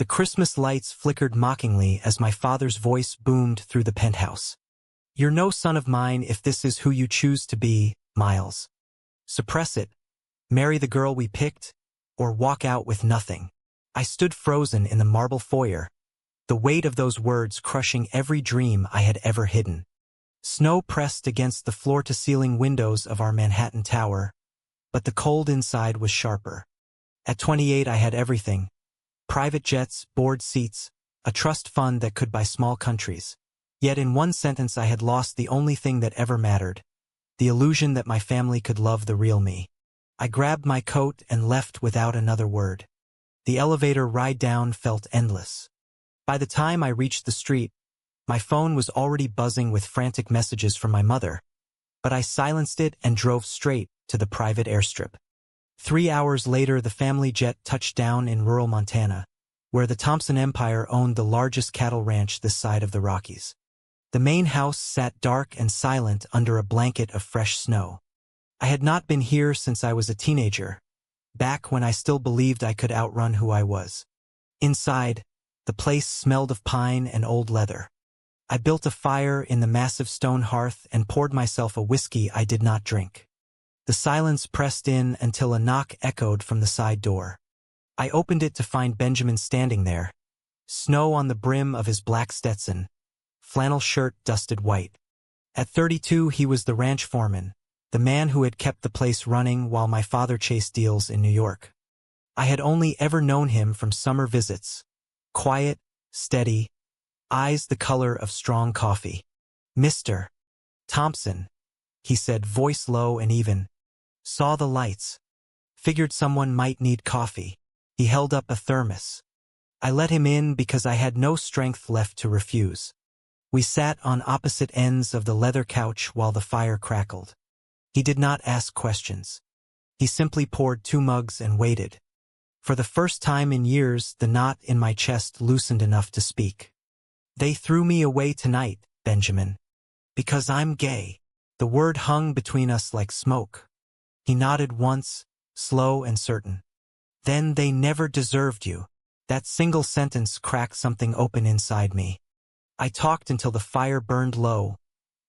The Christmas lights flickered mockingly as my father's voice boomed through the penthouse. "You're no son of mine if this is who you choose to be, Miles. Suppress it, marry the girl we picked, or walk out with nothing." I stood frozen in the marble foyer, the weight of those words crushing every dream I had ever hidden. Snow pressed against the floor-to-ceiling windows of our Manhattan tower, but the cold inside was sharper. At 28 I had everything: private jets, board seats, a trust fund that could buy small countries. Yet in one sentence I had lost the only thing that ever mattered: the illusion that my family could love the real me. I grabbed my coat and left without another word. The elevator ride down felt endless. By the time I reached the street, my phone was already buzzing with frantic messages from my mother, but I silenced it and drove straight to the private airstrip. 3 hours later, the family jet touched down in rural Montana, where the Thompson Empire owned the largest cattle ranch this side of the Rockies. The main house sat dark and silent under a blanket of fresh snow. I had not been here since I was a teenager, back when I still believed I could outrun who I was. Inside, the place smelled of pine and old leather. I built a fire in the massive stone hearth and poured myself a whiskey I did not drink. The silence pressed in until a knock echoed from the side door. I opened it to find Benjamin standing there, snow on the brim of his black Stetson, flannel shirt dusted white. At 32 he was the ranch foreman, the man who had kept the place running while my father chased deals in New York. I had only ever known him from summer visits, quiet, steady, eyes the color of strong coffee. "Mr. Thompson," he said, voice low and even. "Saw the lights. Figured someone might need coffee." He held up a thermos. I let him in because I had no strength left to refuse. We sat on opposite ends of the leather couch while the fire crackled. He did not ask questions. He simply poured 2 mugs and waited. For the first time in years, the knot in my chest loosened enough to speak. "They threw me away tonight, Benjamin. Because I'm gay." The word hung between us like smoke. He nodded once, slow and certain. "Then they never deserved you." That single sentence cracked something open inside me. I talked until the fire burned low,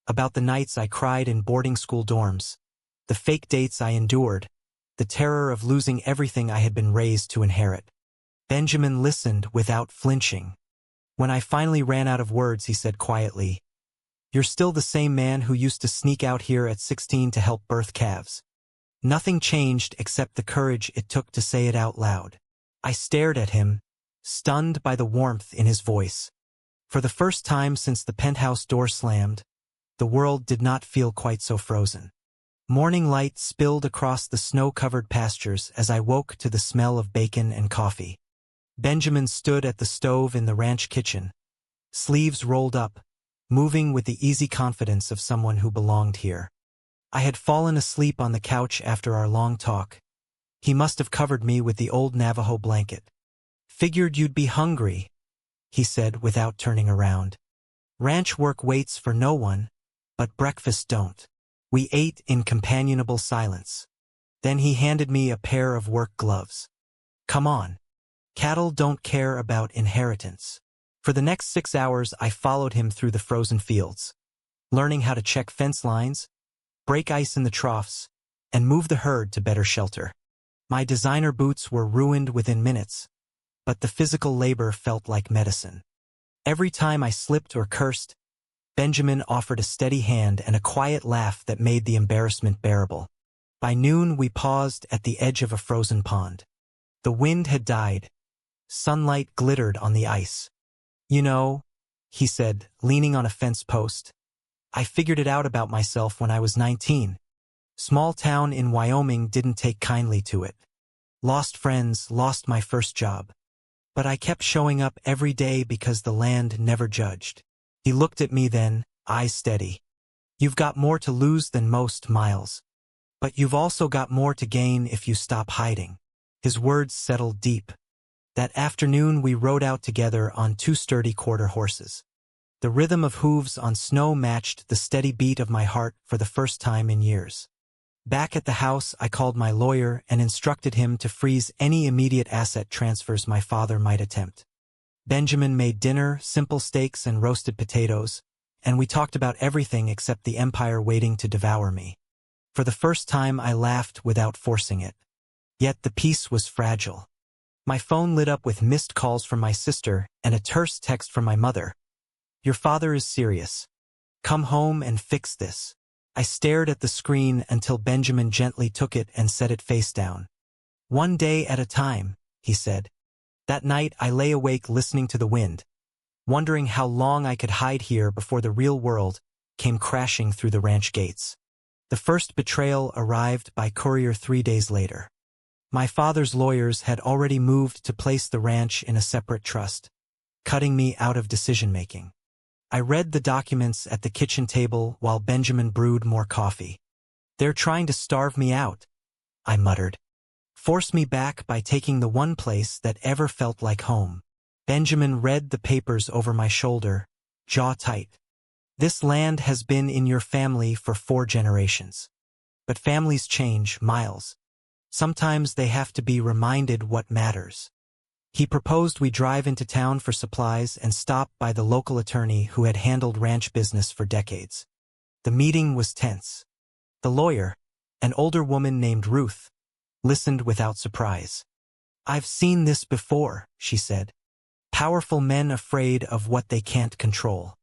about the nights I cried in boarding school dorms, the fake dates I endured, the terror of losing everything I had been raised to inherit. Benjamin listened without flinching. When I finally ran out of words, he said quietly, "You're still the same man who used to sneak out here at 16 to help birth calves." Nothing changed except the courage it took to say it out loud. I stared at him, stunned by the warmth in his voice. For the first time since the penthouse door slammed, the world did not feel quite so frozen. Morning light spilled across the snow-covered pastures as I woke to the smell of bacon and coffee. Benjamin stood at the stove in the ranch kitchen, sleeves rolled up, moving with the easy confidence of someone who belonged here. I had fallen asleep on the couch after our long talk. He must have covered me with the old Navajo blanket. "Figured you'd be hungry," he said without turning around. "Ranch work waits for no one, but breakfast don't." We ate in companionable silence. Then he handed me a pair of work gloves. "Come on. Cattle don't care about inheritance." For the next 6 hours I followed him through the frozen fields, learning how to check fence lines, break ice in the troughs, and move the herd to better shelter. My designer boots were ruined within minutes, but the physical labor felt like medicine. Every time I slipped or cursed, Benjamin offered a steady hand and a quiet laugh that made the embarrassment bearable. By noon we paused at the edge of a frozen pond. The wind had died. Sunlight glittered on the ice. "You know," he said, leaning on a fence post, "I figured it out about myself when I was 19. Small town in Wyoming didn't take kindly to it. Lost friends, lost my first job. But I kept showing up every day because the land never judged." He looked at me then, eyes steady. "You've got more to lose than most, Miles. But you've also got more to gain if you stop hiding." His words settled deep. That afternoon we rode out together on 2 sturdy quarter horses. The rhythm of hooves on snow matched the steady beat of my heart for the first time in years. Back at the house, I called my lawyer and instructed him to freeze any immediate asset transfers my father might attempt. Benjamin made dinner, simple steaks and roasted potatoes, and we talked about everything except the empire waiting to devour me. For the first time I laughed without forcing it. Yet the peace was fragile. My phone lit up with missed calls from my sister and a terse text from my mother. "Your father is serious. Come home and fix this." I stared at the screen until Benjamin gently took it and set it face down. "One day at a time," he said. That night I lay awake listening to the wind, wondering how long I could hide here before the real world came crashing through the ranch gates. The first betrayal arrived by courier 3 days later. My father's lawyers had already moved to place the ranch in a separate trust, cutting me out of decision-making. I read the documents at the kitchen table while Benjamin brewed more coffee. "They're trying to starve me out," I muttered. "Force me back by taking the one place that ever felt like home." Benjamin read the papers over my shoulder, jaw tight. "This land has been in your family for 4 generations. But families change, Miles. Sometimes they have to be reminded what matters." He proposed we drive into town for supplies and stop by the local attorney who had handled ranch business for decades. The meeting was tense. The lawyer, an older woman named Ruth, listened without surprise. "I've seen this before," she said. "Powerful men afraid of what they can't control.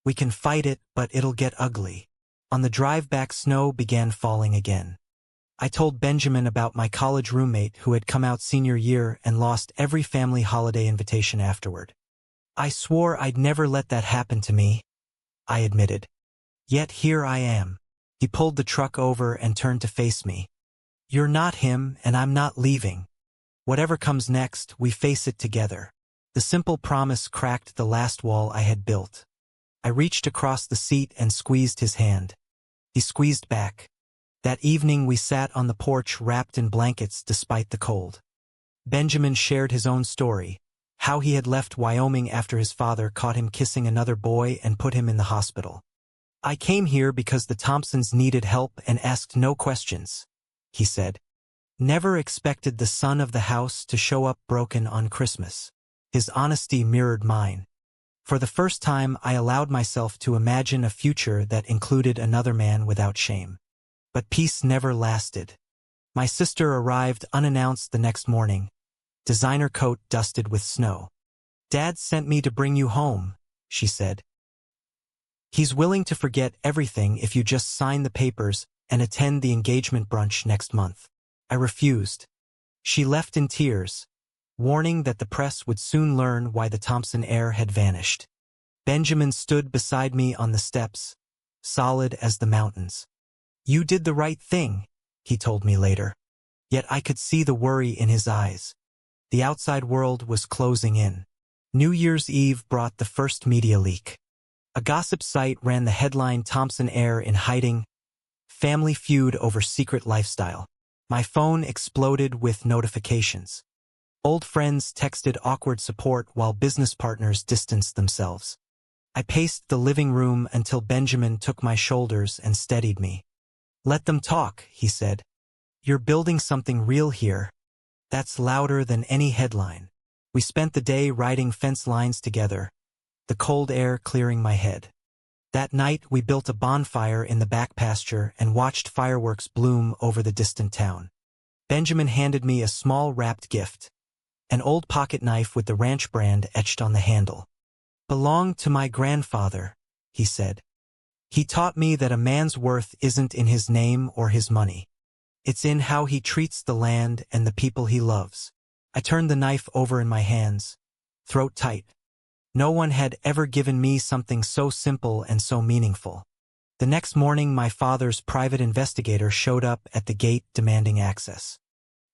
We can fight it, but it'll get ugly." On the drive back, snow began falling again. I told Benjamin about my college roommate who had come out senior year and lost every family holiday invitation afterward. "I swore I'd never let that happen to me," I admitted. "Yet here I am." He pulled the truck over and turned to face me. "You're not him, and I'm not leaving. Whatever comes next, we face it together." The simple promise cracked the last wall I had built. I reached across the seat and squeezed his hand. He squeezed back. That evening we sat on the porch wrapped in blankets despite the cold. Benjamin shared his own story, how he had left Wyoming after his father caught him kissing another boy and put him in the hospital. "I came here because the Thompsons needed help and asked no questions," he said. "Never expected the son of the house to show up broken on Christmas." His honesty mirrored mine. For the first time I allowed myself to imagine a future that included another man without shame. But peace never lasted. My sister arrived unannounced the next morning, designer coat dusted with snow. "Dad sent me to bring you home," she said. "He's willing to forget everything if you just sign the papers and attend the engagement brunch next month." I refused. She left in tears, warning that the press would soon learn why the Thompson heir had vanished. Benjamin stood beside me on the steps, solid as the mountains. "You did the right thing," he told me later. Yet I could see the worry in his eyes. The outside world was closing in. New Year's Eve brought the first media leak. A gossip site ran the headline "Thompson heir in hiding, family feud over secret lifestyle." My phone exploded with notifications. Old friends texted awkward support while business partners distanced themselves. I paced the living room until Benjamin took my shoulders and steadied me. "Let them talk," he said. "You're building something real here. That's louder than any headline." We spent the day writing fence lines together, the cold air clearing my head. That night we built a bonfire in the back pasture and watched fireworks bloom over the distant town. Benjamin handed me a small wrapped gift, an old pocket knife with the ranch brand etched on the handle. "Belonged to my grandfather," he said. "He taught me that a man's worth isn't in his name or his money. It's in how he treats the land and the people he loves." I turned the knife over in my hands, throat tight. No one had ever given me something so simple and so meaningful. The next morning my father's private investigator showed up at the gate demanding access.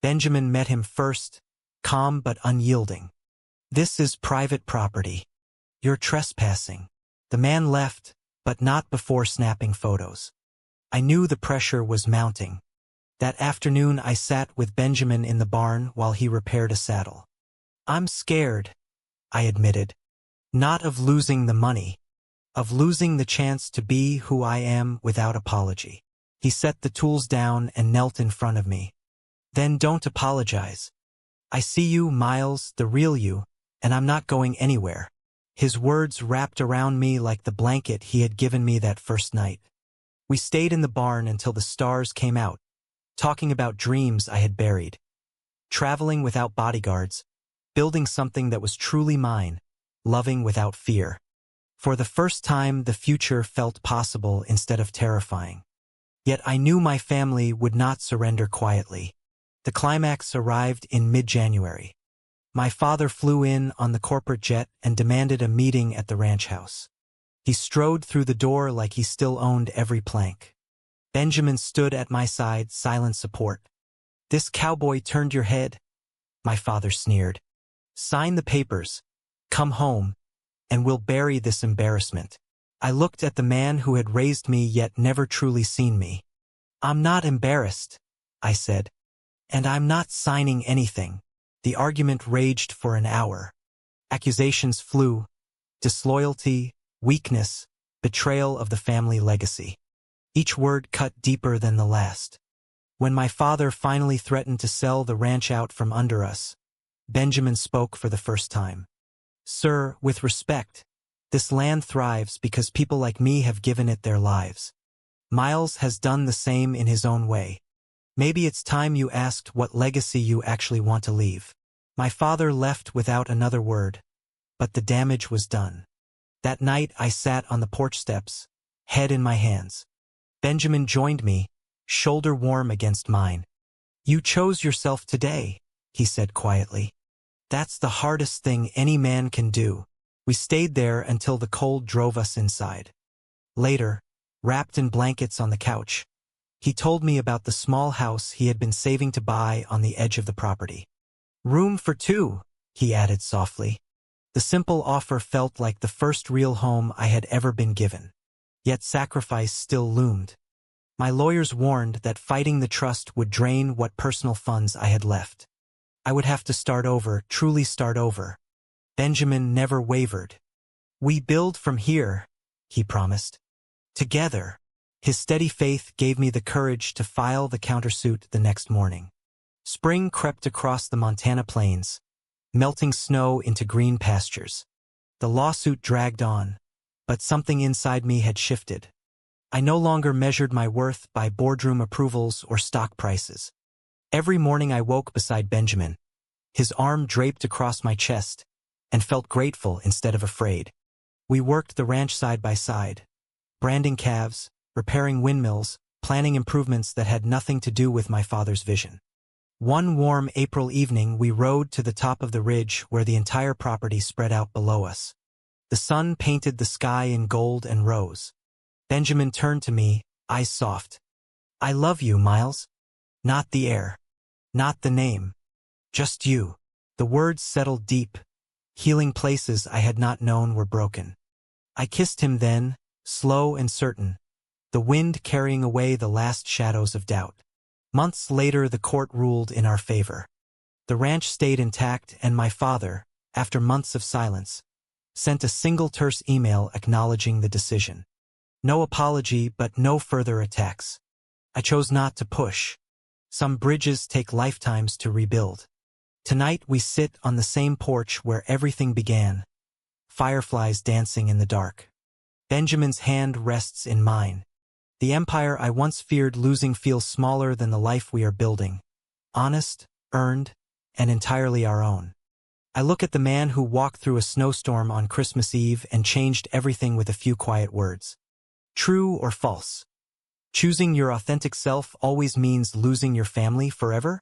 Benjamin met him first, calm but unyielding. "This is private property. You're trespassing." The man left, but not before snapping photos. I knew the pressure was mounting. That afternoon I sat with Benjamin in the barn while he repaired a saddle. "I'm scared," I admitted. "Not of losing the money. Of losing the chance to be who I am without apology." He set the tools down and knelt in front of me. "Then don't apologize. I see you, Miles, the real you, and I'm not going anywhere. His words wrapped around me like the blanket he had given me that first night. We stayed in the barn until the stars came out, talking about dreams I had buried. Traveling without bodyguards, building something that was truly mine, loving without fear. For the first time, the future felt possible instead of terrifying. Yet I knew my family would not surrender quietly. The climax arrived in mid-January. My father flew in on the corporate jet and demanded a meeting at the ranch house. He strode through the door like he still owned every plank. Benjamin stood at my side, silent support. "This cowboy turned your head?" My father sneered. "Sign the papers, come home, and we'll bury this embarrassment." I looked at the man who had raised me yet never truly seen me. "I'm not embarrassed," I said. "And I'm not signing anything." The argument raged for an hour. Accusations flew: disloyalty, weakness, betrayal of the family legacy. Each word cut deeper than the last. When my father finally threatened to sell the ranch out from under us, Benjamin spoke for the first time. "Sir, with respect, this land thrives because people like me have given it their lives. Miles has done the same in his own way. Maybe it's time you asked what legacy you actually want to leave." My father left without another word, but the damage was done. That night I sat on the porch steps, head in my hands. Benjamin joined me, shoulder warm against mine. "You chose yourself today," he said quietly. "That's the hardest thing any man can do." We stayed there until the cold drove us inside. Later, wrapped in blankets on the couch, he told me about the small house he had been saving to buy on the edge of the property. "Room for two," he added softly. The simple offer felt like the first real home I had ever been given. Yet sacrifice still loomed. My lawyers warned that fighting the trust would drain what personal funds I had left. I would have to start over, truly start over. Benjamin never wavered. "We build from here," he promised. "Together." His steady faith gave me the courage to file the countersuit the next morning. Spring crept across the Montana plains, melting snow into green pastures. The lawsuit dragged on, but something inside me had shifted. I no longer measured my worth by boardroom approvals or stock prices. Every morning I woke beside Benjamin, his arm draped across my chest, and felt grateful instead of afraid. We worked the ranch side by side, branding calves, repairing windmills, planning improvements that had nothing to do with my father's vision. One warm April evening we rode to the top of the ridge where the entire property spread out below us. The sun painted the sky in gold and rose. Benjamin turned to me, eyes soft. "I love you, Miles. Not the air. Not the name. Just you." The words settled deep, healing places I had not known were broken. I kissed him then, slow and certain, the wind carrying away the last shadows of doubt. Months later the court ruled in our favor. The ranch stayed intact, and my father, after months of silence, sent a single terse email acknowledging the decision. No apology, but no further attacks. I chose not to push. Some bridges take lifetimes to rebuild. Tonight we sit on the same porch where everything began, fireflies dancing in the dark. Benjamin's hand rests in mine. The empire I once feared losing feels smaller than the life we are building. Honest, earned, and entirely our own. I look at the man who walked through a snowstorm on Christmas Eve and changed everything with a few quiet words. True or false? Choosing your authentic self always means losing your family forever?